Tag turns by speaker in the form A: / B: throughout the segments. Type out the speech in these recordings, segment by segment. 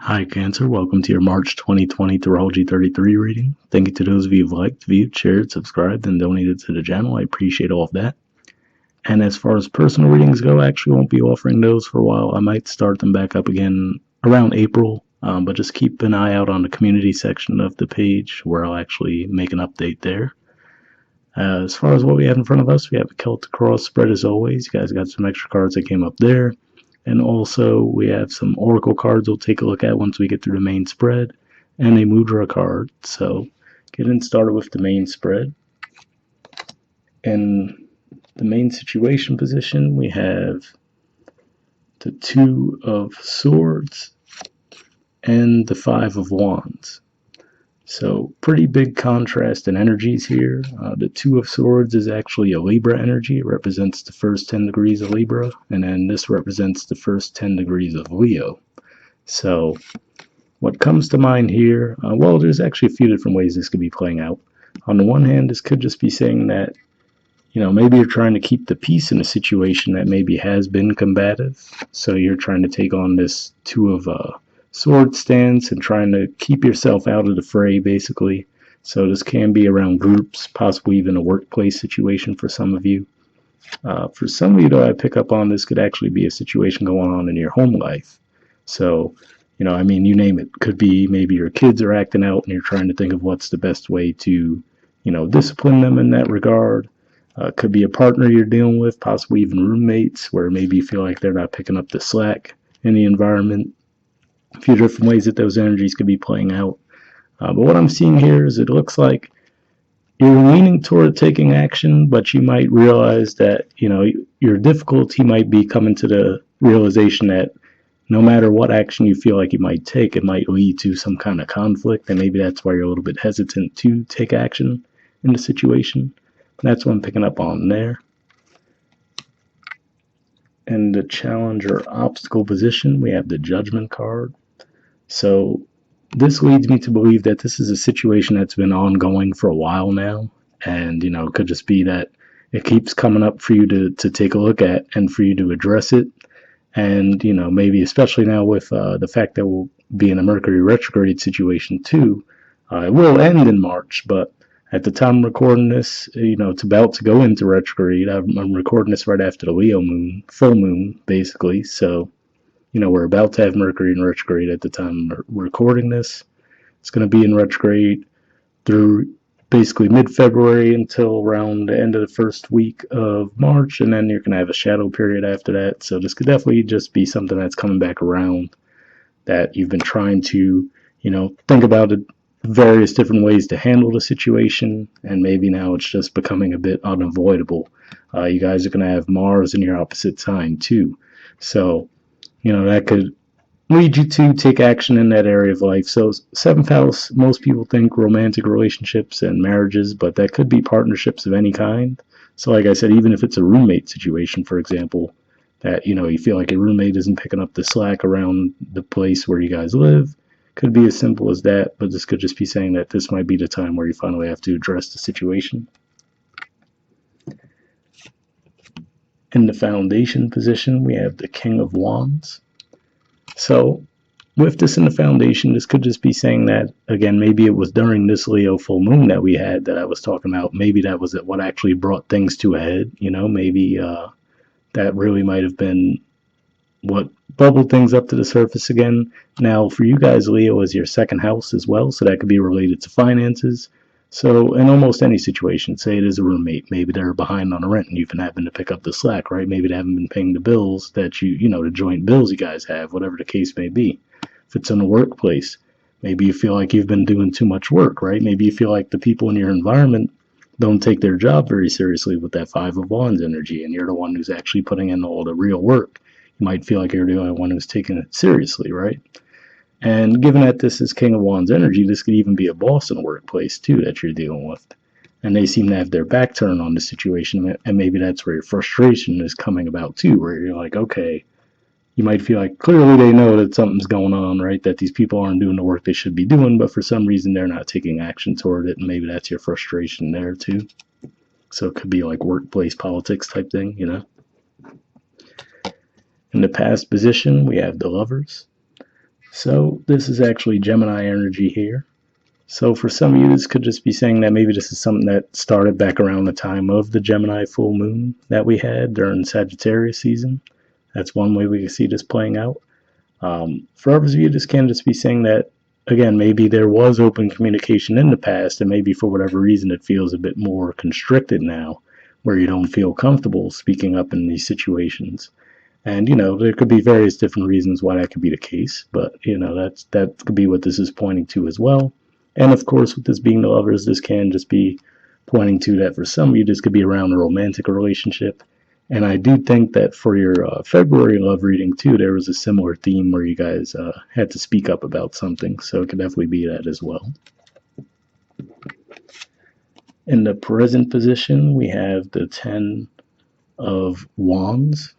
A: Hi Cancer, welcome to your March 2020 Astrology 33 reading. Thank you to those of you who've liked, viewed, shared, subscribed, and donated to the channel. I appreciate all of that. And as far as personal readings go, I actually won't be offering those for a while. I might start them back up again around April, but just keep an eye out on the community section of the page where I'll actually make an update there. As far as what we have in front of us, we have a Celtic Cross spread as always. You guys got some extra cards that came up there. And also, we have some oracle cards we'll take a look at once we get through the main spread, and a mudra card. So, getting started with the main spread. In the main situation position, we have the Two of Swords and the Five of Wands. So, pretty big contrast in energies here. The Two of Swords is actually a Libra energy. It represents the first 10 degrees of Libra, and then this represents the first 10 degrees of Leo. So, what comes to mind here, well, there's actually a few different ways this could be playing out. On the one hand, this could just be saying that, maybe you're trying to keep the peace in a situation that maybe has been combative. So, you're trying to take on this Two of Sword stance and trying to keep yourself out of the fray, basically. So this can be around groups, possibly even a workplace situation for some of you. For some of you, though, I pick up on this could actually be a situation going on in your home life. So, you name it. Could be maybe your kids are acting out and you're trying to think of what's the best way to, discipline them in that regard. Could be a partner you're dealing with, possibly even roommates, where maybe you feel like they're not picking up the slack in the environment. A few different ways that those energies could be playing out. But what I'm seeing here is it looks like you're leaning toward taking action, but you might realize that, your difficulty might be coming to the realization that no matter what action you feel like you might take, it might lead to some kind of conflict, and maybe that's why you're a little bit hesitant to take action in the situation. That's what I'm picking up on there. In the challenge or obstacle position, we have the Judgment card. So this leads me to believe that this is a situation that's been ongoing for a while now. And, it could just be that it keeps coming up for you to take a look at and for you to address it. And, maybe especially now with the fact that we'll be in a Mercury retrograde situation too. It will end in March, but at the time I'm recording this, it's about to go into retrograde. I'm recording this right after the Leo moon, full moon, basically. So, we're about to have Mercury in retrograde at the time we're recording this. It's going to be in retrograde through basically mid-February until around the end of the first week of March, and then you're going to have a shadow period after that. So this could definitely just be something that's coming back around that you've been trying to, think about it, various different ways to handle the situation, and maybe now it's just becoming a bit unavoidable. You guys are going to have Mars in your opposite sign too. So, that could lead you to take action in that area of life. So 7th house, most people think romantic relationships and marriages, but that could be partnerships of any kind. So like I said, even if it's a roommate situation, for example, that, you feel like your roommate isn't picking up the slack around the place where you guys live, could be as simple as that, but this could just be saying that this might be the time where you finally have to address the situation. In the foundation position, we have the King of Wands. So with this in the foundation, this could just be saying that, again, maybe it was during this Leo full moon that we had that I was talking about. Maybe that was what actually brought things to a head. Maybe that really might have been what bubbled things up to the surface again. Now, for you guys, Leo is your second house as well, so that could be related to finances. So in almost any situation, say it is a roommate, maybe they're behind on the rent and you've been having to pick up the slack, right? Maybe they haven't been paying the bills that the joint bills you guys have, whatever the case may be. If it's in a workplace, maybe you feel like you've been doing too much work, right? Maybe you feel like the people in your environment don't take their job very seriously with that Five of Wands energy, and you're the one who's actually putting in all the real work. You might feel like you're the only one who's taking it seriously, right? And given that this is King of Wands energy, this could even be a boss in a workplace too that you're dealing with. And they seem to have their back turned on the situation, and maybe that's where your frustration is coming about too, where you're like, okay, you might feel like clearly they know that something's going on, right? That these people aren't doing the work they should be doing, but for some reason they're not taking action toward it, and maybe that's your frustration there too. So it could be like workplace politics type thing, In the past position, we have the Lovers. So this is actually Gemini energy here. So for some of you, this could just be saying that maybe this is something that started back around the time of the Gemini full moon that we had during Sagittarius season. That's one way we can see this playing out. For others of you, this can just be saying that, again, maybe there was open communication in the past, and maybe for whatever reason it feels a bit more constricted now, where you don't feel comfortable speaking up in these situations. And there could be various different reasons why that could be the case, but that could be what this is pointing to as well. And of course, with this being the lovers, this can just be pointing to that for some of you, this could be around a romantic relationship. And I do think that for your February love reading too, there was a similar theme where you guys had to speak up about something, so it could definitely be that as well. In the present position, we have the 10 of Wands.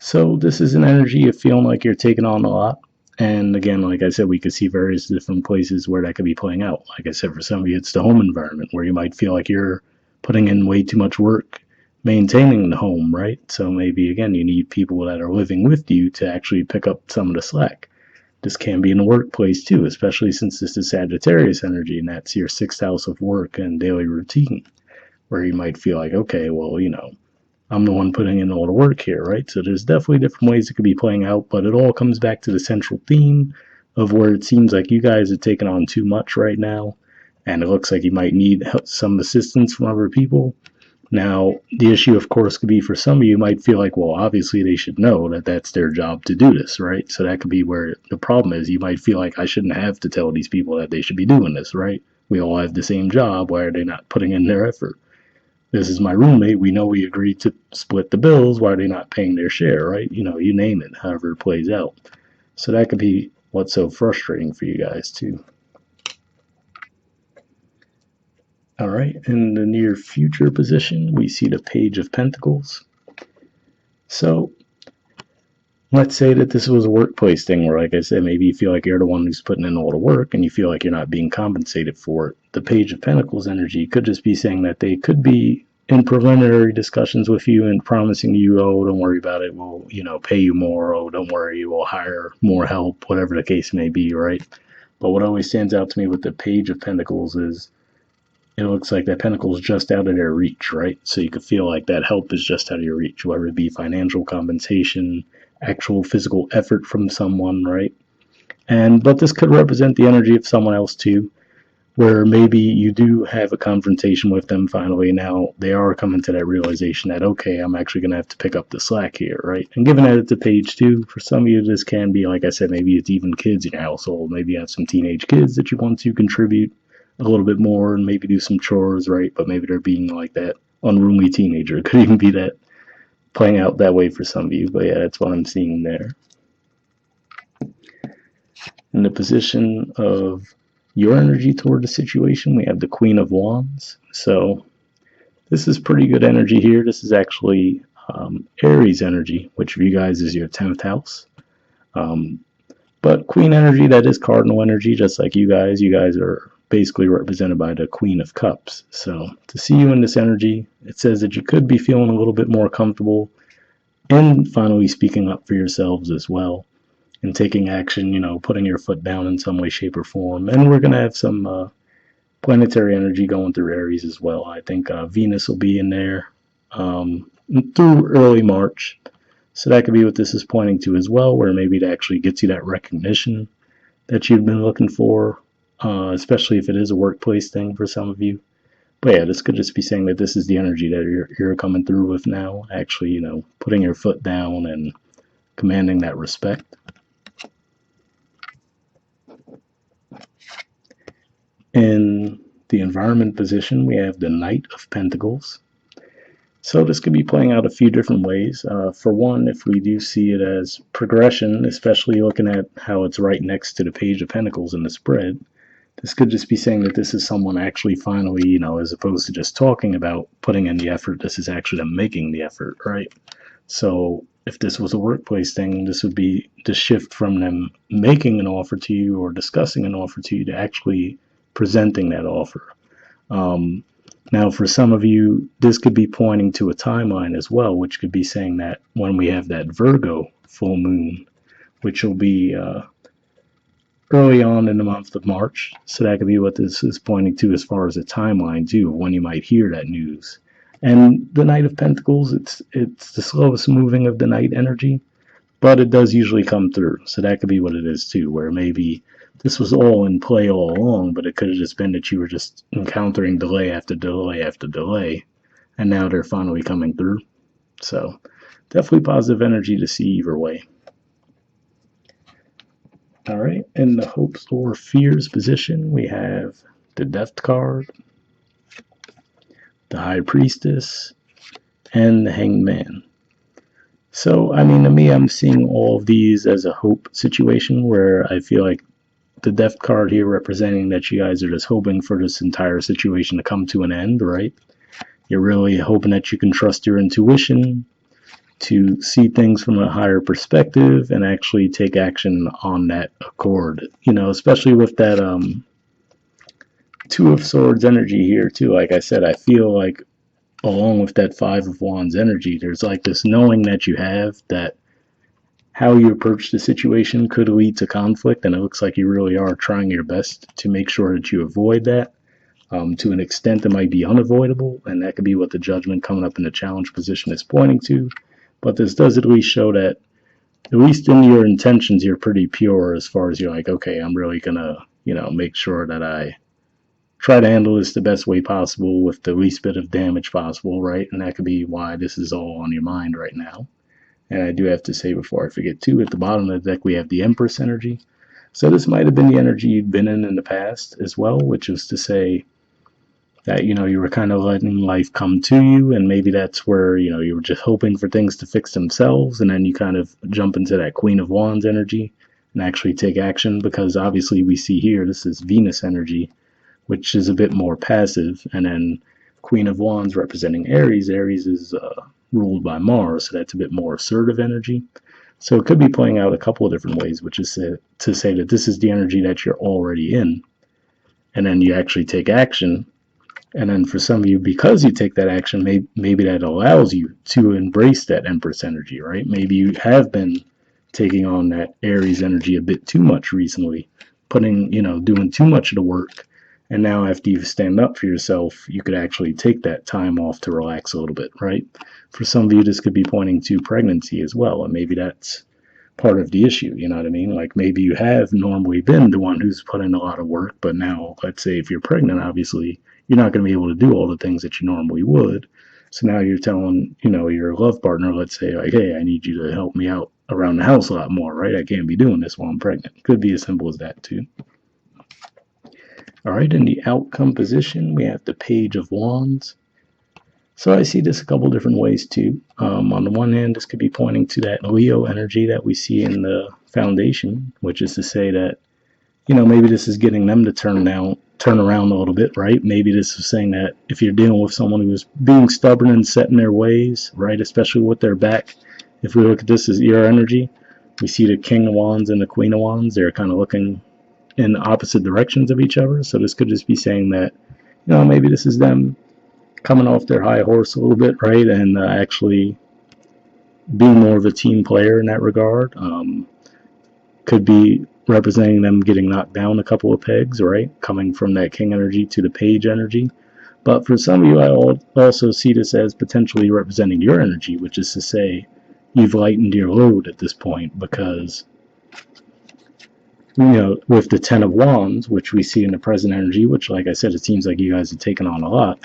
A: So this is an energy of feeling like you're taking on a lot. And again, like I said, we could see various different places where that could be playing out. Like I said, for some of you, it's the home environment where you might feel like you're putting in way too much work maintaining the home, right? So maybe, again, you need people that are living with you to actually pick up some of the slack. This can be in the workplace too, especially since this is Sagittarius energy and that's your 6th house of work and daily routine, where you might feel like, okay, well, I'm the one putting in all the work here, right? So there's definitely different ways it could be playing out, but it all comes back to the central theme of where it seems like you guys are taking on too much right now, and it looks like you might need some assistance from other people. Now, the issue, of course, could be for some of you might feel like, well, obviously they should know that that's their job to do this, right? So that could be where the problem is. You might feel like I shouldn't have to tell these people that they should be doing this, right? We all have the same job. Why are they not putting in their effort? This is my roommate. We know we agreed to split the bills. Why are they not paying their share, right? You name it, however it plays out. So that could be what's so frustrating for you guys, too. All right, in the near future position, we see the Page of Pentacles. So let's say that this was a workplace thing where, like I said, maybe you feel like you're the one who's putting in all the work and you feel like you're not being compensated for it. The Page of Pentacles energy could just be saying that they could be in preliminary discussions with you and promising you, oh, don't worry about it, we'll, pay you more, oh, don't worry, we'll hire more help, whatever the case may be, right? But what always stands out to me with the Page of Pentacles is it looks like that pentacle is just out of their reach, right? So you could feel like that help is just out of your reach, whether it be financial compensation, actual physical effort from someone, right? But this could represent the energy of someone else too, where maybe you do have a confrontation with them finally. Now they are coming to that realization that, okay, I'm actually going to have to pick up the slack here, right? And given that it's a page two, for some of you, this can be, like I said, maybe it's even kids in your household. Maybe you have some teenage kids that you want to contribute a little bit more and maybe do some chores, right? But maybe they're being like that unruly teenager. It could even be that playing out that way for some of you. But yeah, that's what I'm seeing there. In the position of your energy toward the situation, we have the Queen of Wands. So this is pretty good energy here. This is actually Aries energy, which for you guys is your 10th house. But Queen energy, that is cardinal energy, just like you guys. You guys are basically represented by the Queen of Cups. So to see you in this energy, it says that you could be feeling a little bit more comfortable and finally speaking up for yourselves as well and taking action, putting your foot down in some way, shape, or form. And we're going to have some planetary energy going through Aries as well. I think Venus will be in there through early March. So that could be what this is pointing to as well, where maybe it actually gets you that recognition that you've been looking for, especially if it is a workplace thing for some of you. But yeah, this could just be saying that this is the energy that you're coming through with now, actually, putting your foot down and commanding that respect. In the environment position, we have the Knight of Pentacles. So this could be playing out a few different ways. For one, if we do see it as progression, especially looking at how it's right next to the Page of Pentacles in the spread, this could just be saying that this is someone actually finally, as opposed to just talking about putting in the effort, this is actually them making the effort, right? So if this was a workplace thing, this would be the shift from them making an offer to you or discussing an offer to you to actually presenting that offer. Now, for some of you, this could be pointing to a timeline as well, which could be saying that when we have that Virgo full moon, which will be early on in the month of March. So that could be what this is pointing to as far as a timeline too, when you might hear that news. And the Knight of Pentacles, it's the slowest moving of the night energy, but it does usually come through. So that could be what it is too, where maybe this was all in play all along, but it could have just been that you were just encountering delay after delay after delay, and now they're finally coming through. So definitely positive energy to see either way. All right, in the hopes or fears position, we have the Death card, the High Priestess, and the Hanged Man. So, I mean, to me, I'm seeing all of these as a hope situation where I feel like the Death card here representing that you guys are just hoping for this entire situation to come to an end, right? You're really hoping that you can trust your intuition to see things from a higher perspective and actually take action on that accord. Especially with that Two of Swords energy here too. Like I said, I feel like along with that Five of Wands energy, there's like this knowing that you have that how you approach the situation could lead to conflict, and it looks like you really are trying your best to make sure that you avoid that. To an extent that might be unavoidable, and that could be what the Judgment coming up in the challenge position is pointing to. But this does at least show that, at least in your intentions, you're pretty pure as far as you're like, okay, I'm really gonna, make sure that I try to handle this the best way possible with the least bit of damage possible, right? And that could be why this is all on your mind right now. And I do have to say before I forget too, at the bottom of the deck we have the Empress energy. So this might have been the energy you'd been in the past as well, which is to say that you were kind of letting life come to you, and maybe that's where you were just hoping for things to fix themselves, and then you kind of jump into that Queen of Wands energy and actually take action, because obviously we see here this is Venus energy, which is a bit more passive, and then Queen of Wands representing Aries. Aries is ruled by Mars, so that's a bit more assertive energy. So it could be playing out a couple of different ways, which is to say that this is the energy that you're already in, and then you actually take action. And then for some of you, because you take that action, maybe that allows you to embrace that Empress energy, right? Maybe you have been taking on that Aries energy a bit too much recently, doing too much of the work. And now after you stand up for yourself, you could actually take that time off to relax a little bit, right? For some of you, this could be pointing to pregnancy as well. And maybe that's part of the issue, you know what I mean? Like maybe you have normally been the one who's put in a lot of work, but now, let's say if you're pregnant, obviously, you're not going to be able to do all the things that you normally would. So now you're telling, your love partner, let's say, like, hey, I need you to help me out around the house a lot more, right? I can't be doing this while I'm pregnant. Could be as simple as that, too. All right, in the outcome position, we have the Page of Wands. So I see this a couple different ways, too. On the one hand, this could be pointing to that Leo energy that we see in the foundation, which is to say that, maybe this is getting them to turn around a little bit, right? Maybe this is saying that if you're dealing with someone who's being stubborn and set in their ways, right, especially with their back, if we look at this as your energy, we see the King of Wands and the Queen of Wands. They're kind of looking in opposite directions of each other. So this could just be saying that, maybe this is them coming off their high horse a little bit, right, and actually being more of a team player in that regard. Could be representing them getting knocked down a couple of pegs, right? Coming from that King energy to the Page energy. But for some of you, I also see this as potentially representing your energy, which is to say you've lightened your load at this point because, with the Ten of Wands, which we see in the present energy, which, like I said, it seems like you guys have taken on a lot.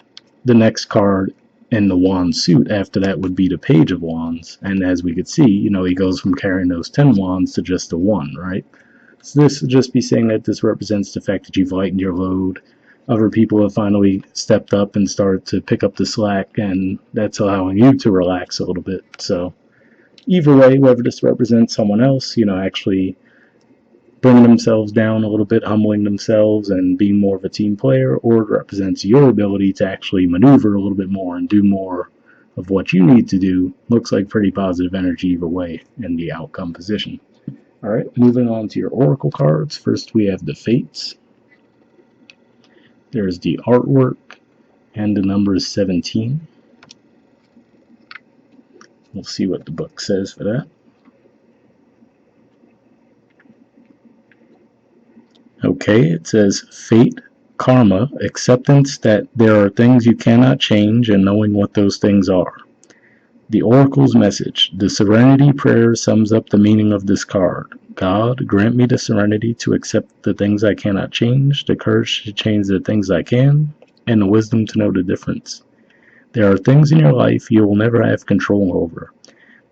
A: The next card in the Wand suit after that would be the Page of Wands. And as we could see, he goes from carrying those 10 wands to just the one, right? So this would just be saying that this represents the fact that you've lightened your load. Other people have finally stepped up and started to pick up the slack, and that's allowing you to relax a little bit. So either way, whether this represents someone else, actually bringing themselves down a little bit, humbling themselves, and being more of a team player, or it represents your ability to actually maneuver a little bit more and do more of what you need to do. Looks like pretty positive energy either way in the outcome position. All right, moving on to your oracle cards. First, we have the Fates. There's the artwork, and the number is 17. We'll see what the book says for that. Okay, it says fate, karma, acceptance that there are things you cannot change, and knowing what those things are. The Oracle's message. The Serenity Prayer sums up the meaning of this card. God, grant me the serenity to accept the things I cannot change, the courage to change the things I can, and the wisdom to know the difference. There are things in your life you will never have control over.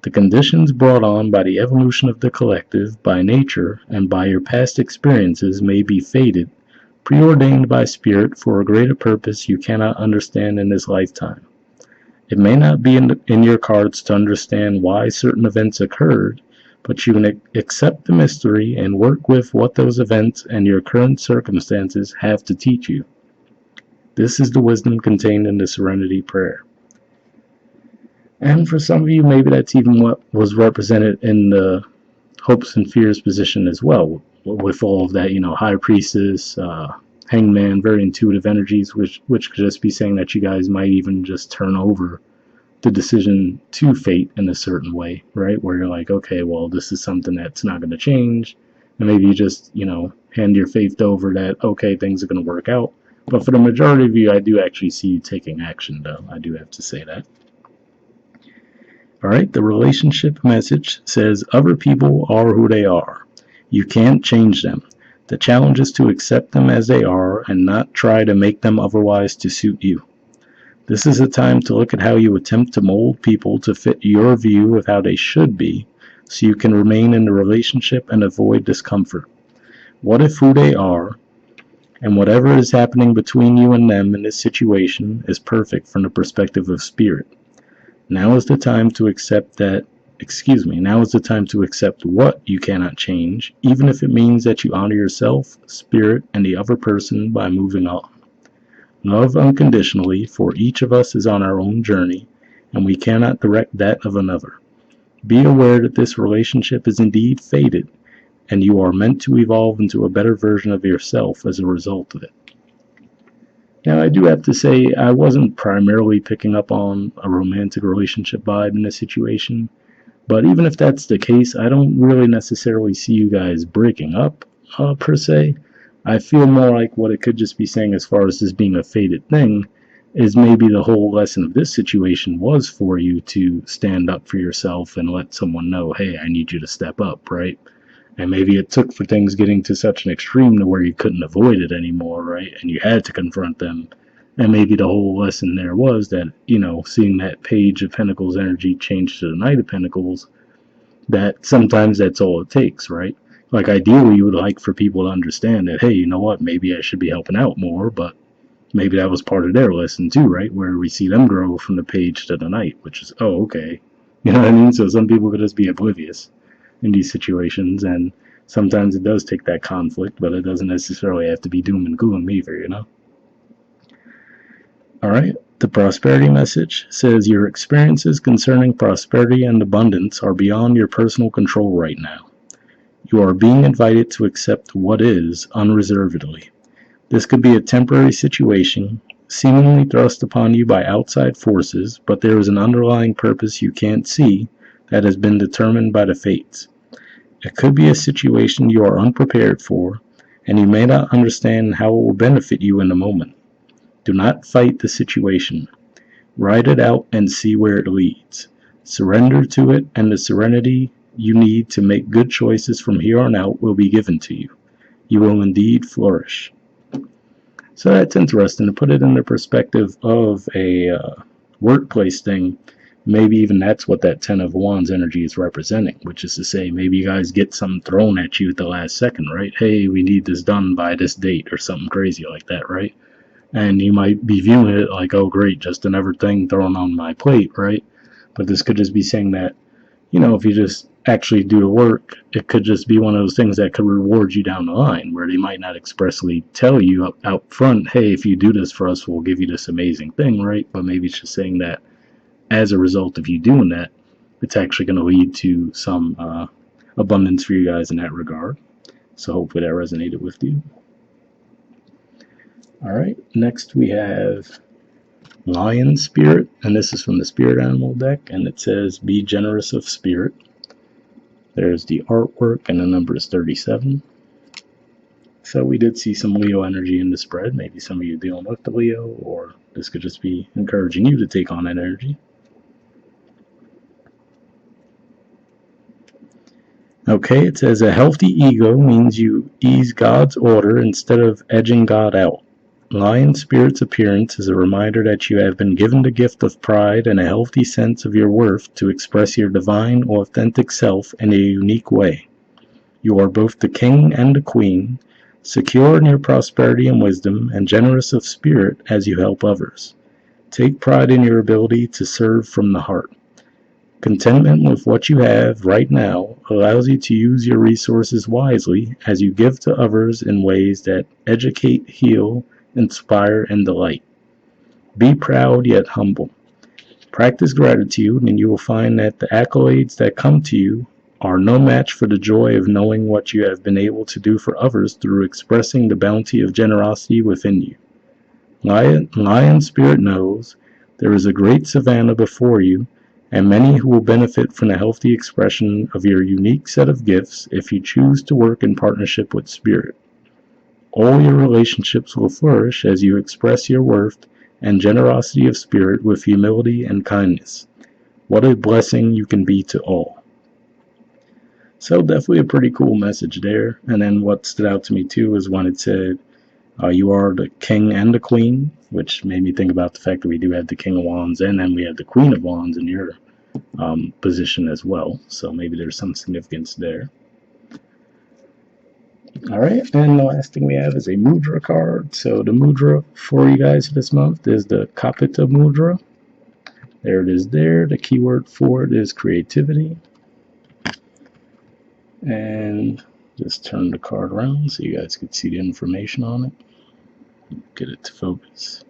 A: The conditions brought on by the evolution of the collective, by nature, and by your past experiences may be fated, preordained by spirit for a greater purpose you cannot understand in this lifetime. It may not be in your cards to understand why certain events occurred, but you can accept the mystery and work with what those events and your current circumstances have to teach you. This is the wisdom contained in the Serenity Prayer. And for some of you, maybe that's even what was represented in the hopes and fears position as well, with all of that, High Priestess, Hangman, very intuitive energies, which could just be saying that you guys might even just turn over the decision to fate in a certain way, right? Where you're like, okay, well, this is something that's not going to change. And maybe you just, hand your faith over that, okay, things are going to work out. But for the majority of you, I do actually see you taking action, though. I do have to say that. All right, the relationship message says other people are who they are. You can't change them. The challenge is to accept them as they are and not try to make them otherwise to suit you. This is a time to look at how you attempt to mold people to fit your view of how they should be, so you can remain in the relationship and avoid discomfort. What if who they are, and whatever is happening between you and them in this situation, is perfect from the perspective of spirit? Now is the time to accept what you cannot change, even if it means that you honor yourself, spirit, and the other person by moving on. Love unconditionally, for each of us is on our own journey, and we cannot direct that of another. Be aware that this relationship is indeed fated, and you are meant to evolve into a better version of yourself as a result of it. Now, I do have to say, I wasn't primarily picking up on a romantic relationship vibe in this situation, but even if that's the case, I don't really necessarily see you guys breaking up, per se. I feel more like what it could just be saying as far as this being a fated thing is maybe the whole lesson of this situation was for you to stand up for yourself and let someone know, hey, I need you to step up, right? And maybe it took for things getting to such an extreme to where you couldn't avoid it anymore, right? And you had to confront them. And maybe the whole lesson there was that, seeing that Page of Pentacles energy change to the Knight of Pentacles, that sometimes that's all it takes, right? Like ideally you would like for people to understand that, hey, you know what, maybe I should be helping out more, but maybe that was part of their lesson too, right? Where we see them grow from the Page to the Knight, which is, oh, okay. You know what I mean? So some people could just be oblivious in these situations, and sometimes it does take that conflict, but it doesn't necessarily have to be doom and gloom either. All right, the prosperity message says your experiences concerning prosperity and abundance are beyond your personal control right now. You are being invited to accept what is unreservedly. This could be a temporary situation, seemingly thrust upon you by outside forces, but there is an underlying purpose you can't see that has been determined by the fates. It could be a situation you are unprepared for, and you may not understand how it will benefit you in the moment. Do not fight the situation. Ride it out and see where it leads. Surrender to it, and the serenity you need to make good choices from here on out will be given to you. You will indeed flourish. So that's interesting to put it in the perspective of a workplace thing. Maybe even that's what that 10 of Wands energy is representing, which is to say maybe you guys get something thrown at you at the last second, right? Hey, we need this done by this date or something crazy like that, right? And you might be viewing it like, oh, great, just another thing thrown on my plate, right? But this could just be saying that, if you just actually do the work, it could just be one of those things that could reward you down the line, where they might not expressly tell you out front, hey, if you do this for us, we'll give you this amazing thing, right? But maybe it's just saying that as a result of you doing that, it's actually going to lead to some abundance for you guys in that regard. So hopefully that resonated with you. All right, next we have Lion Spirit, and this is from the Spirit Animal deck, and it says, be generous of spirit. There's the artwork, and the number is 37. So we did see some Leo energy in the spread. Maybe some of you dealing with the Leo, or this could just be encouraging you to take on that energy. Okay, it says a healthy ego means you ease God's order instead of edging God out. Lion Spirit's appearance is a reminder that you have been given the gift of pride and a healthy sense of your worth to express your divine, authentic self in a unique way. You are both the king and the queen, secure in your prosperity and wisdom, and generous of spirit as you help others. Take pride in your ability to serve from the heart. Contentment with what you have right now allows you to use your resources wisely as you give to others in ways that educate, heal, inspire, and delight. Be proud yet humble. Practice gratitude, and you will find that the accolades that come to you are no match for the joy of knowing what you have been able to do for others through expressing the bounty of generosity within you. Lion Spirit knows there is a great savannah before you, and many who will benefit from the healthy expression of your unique set of gifts if you choose to work in partnership with Spirit. All your relationships will flourish as you express your worth and generosity of spirit with humility and kindness. What a blessing you can be to all. So definitely a pretty cool message there. And then what stood out to me too is when it said, you are the king and the queen, which made me think about the fact that we do have the King of Wands and then we have the Queen of Wands in your position as well. So maybe there's some significance there. All right, and the last thing we have is a mudra card. So the mudra for you guys this month is the Kapittha mudra. There it is there. The keyword for it is creativity. And just turn the card around so you guys can see the information on it. Get it to focus.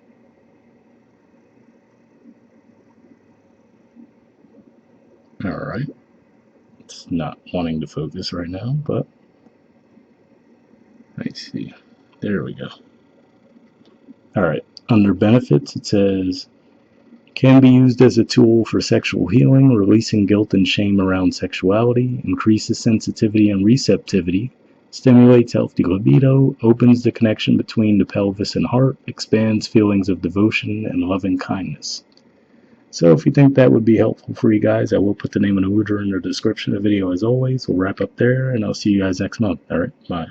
A: All right. It's not wanting to focus right now, but let's see. There we go. All right. Under benefits, it says, can be used as a tool for sexual healing, releasing guilt and shame around sexuality, increases sensitivity and receptivity, stimulates healthy libido, opens the connection between the pelvis and heart, expands feelings of devotion and loving kindness. So if you think that would be helpful for you guys, I will put the name of the mudra in the description of the video as always. We'll wrap up there, and I'll see you guys next month. All right, bye.